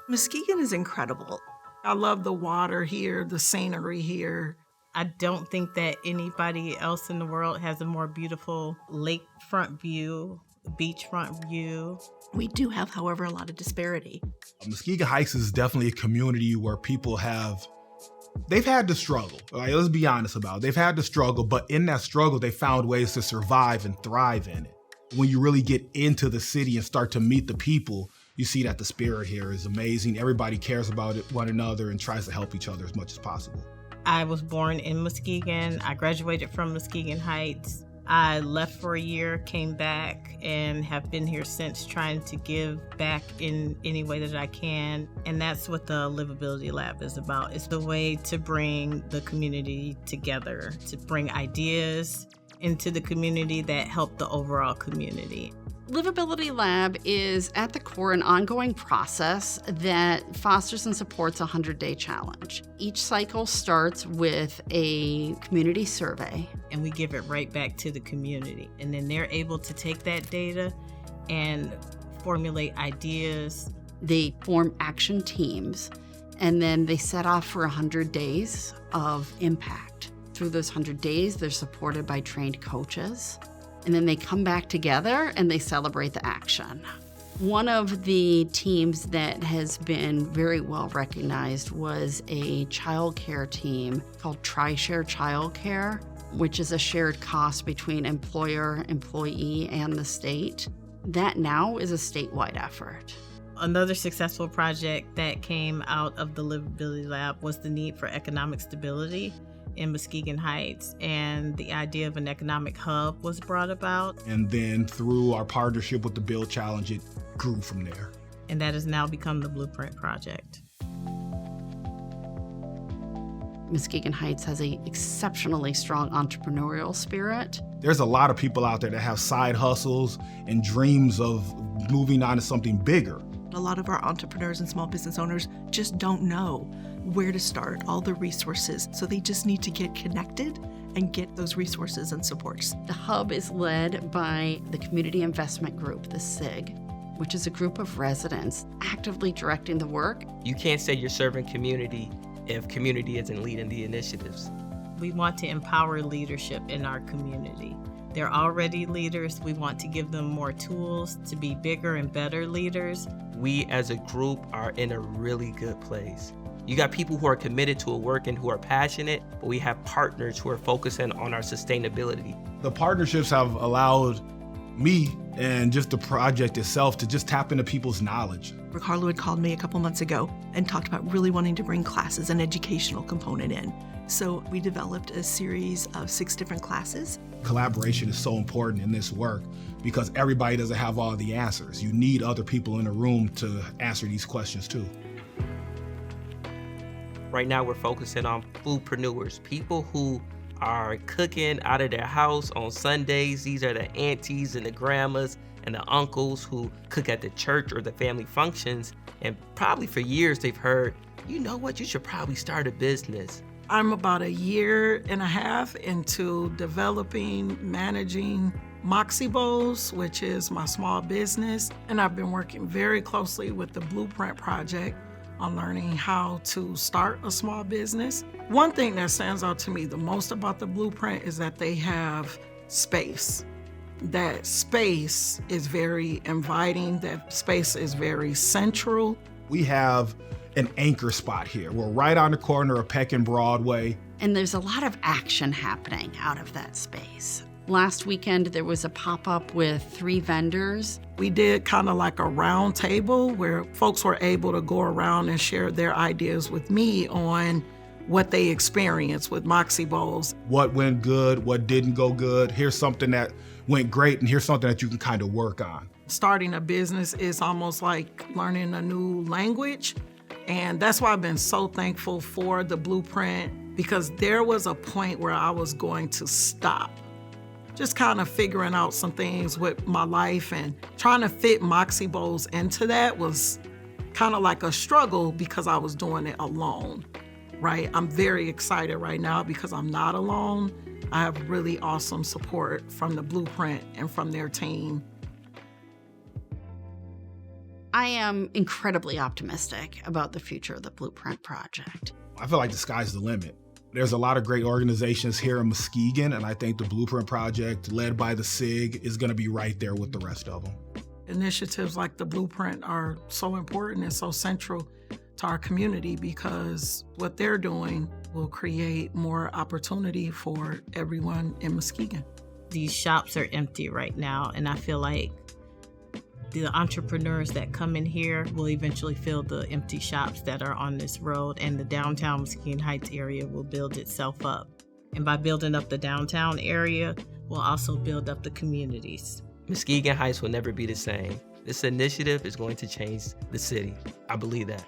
Muskegon is incredible. I love the water here, the scenery here. I don't think that anybody else in the world has a more beautiful lakefront view, beachfront view. We do have, however, a lot of disparity. Muskegon Heights is definitely a community where people they've had to struggle. Right? Let's be honest about it. They've had to struggle, but in that struggle, they found ways to survive and thrive in it. When you really get into the city and start to meet the people, you see that the spirit here is amazing. Everybody cares about one another and tries to help each other as much as possible. I was born in Muskegon. I graduated from Muskegon Heights. I left for a year, came back, and have been here since, trying to give back in any way that I can. And that's what the Livability Lab is about. It's the way to bring the community together, to bring ideas into the community that help the overall community. Livability Lab is at the core an ongoing process that fosters and supports a 100-day challenge. Each cycle starts with a community survey. And we give it right back to the community. And then they're able to take that data and formulate ideas. They form action teams, and then they set off for 100 days of impact. Through those 100 days, they're supported by trained coaches. And then they come back together and they celebrate the action. One of the teams that has been very well recognized was a childcare team called Tri-Share Childcare, which is a shared cost between employer, employee, and the state. That now is a statewide effort. Another successful project that came out of the Livability Lab was the need for economic stability in Muskegon Heights, and the idea of an economic hub was brought about. And then through our partnership with the Build Challenge, it grew from there. And that has now become the Blueprint Project. Muskegon Heights has an exceptionally strong entrepreneurial spirit. There's a lot of people out there that have side hustles and dreams of moving on to something bigger. A lot of our entrepreneurs and small business owners just don't know where to start, all the resources. So they just need to get connected and get those resources and supports. The hub is led by the Community Investment Group, the SIG, which is a group of residents actively directing the work. You can't say you're serving community if community isn't leading the initiatives. We want to empower leadership in our community. They're already leaders. We want to give them more tools to be bigger and better leaders. We as a group are in a really good place. You got people who are committed to a work and who are passionate, but we have partners who are focusing on our sustainability. The partnerships have allowed me and just the project itself to just tap into people's knowledge. Ricardo had called me a couple months ago and talked about really wanting to bring classes and educational component in. So we developed a series of 6 different classes. Collaboration is so important in this work because everybody doesn't have all the answers. You need other people in the room to answer these questions too. Right now we're focusing on foodpreneurs, people who are cooking out of their house on Sundays. These are the aunties and the grandmas and the uncles who cook at the church or the family functions. And probably for years they've heard, you know what, you should probably start a business. I'm about a year and a half into developing, managing Moxie Bowls, which is my small business. And I've been working very closely with the Blueprint Project on learning how to start a small business. One thing that stands out to me the most about the Blueprint is that they have space. That space is very inviting, that space is very central. We have an anchor spot here. We're right on the corner of Peck and Broadway. And there's a lot of action happening out of that space. Last weekend, there was a pop-up with 3 vendors. We did kind of like a round table where folks were able to go around and share their ideas with me on what they experienced with Moxie Bowls. What went good, what didn't go good. Here's something that went great, and here's something that you can kind of work on. Starting a business is almost like learning a new language. And that's why I've been so thankful for the Blueprint, because there was a point where I was going to stop. Just kind of figuring out some things with my life, and trying to fit Moxie Bowls into that was kind of like a struggle because I was doing it alone, right? I'm very excited right now because I'm not alone. I have really awesome support from the Blueprint and from their team. I am incredibly optimistic about the future of the Blueprint Project. I feel like the sky's the limit. There's a lot of great organizations here in Muskegon, and I think the Blueprint Project, led by the SIG, is going to be right there with the rest of them. Initiatives like the Blueprint are so important and so central to our community because what they're doing will create more opportunity for everyone in Muskegon. These shops are empty right now, and I feel like the entrepreneurs that come in here will eventually fill the empty shops that are on this road, and the downtown Muskegon Heights area will build itself up. And by building up the downtown area, we'll also build up the communities. Muskegon Heights will never be the same. This initiative is going to change the city. I believe that.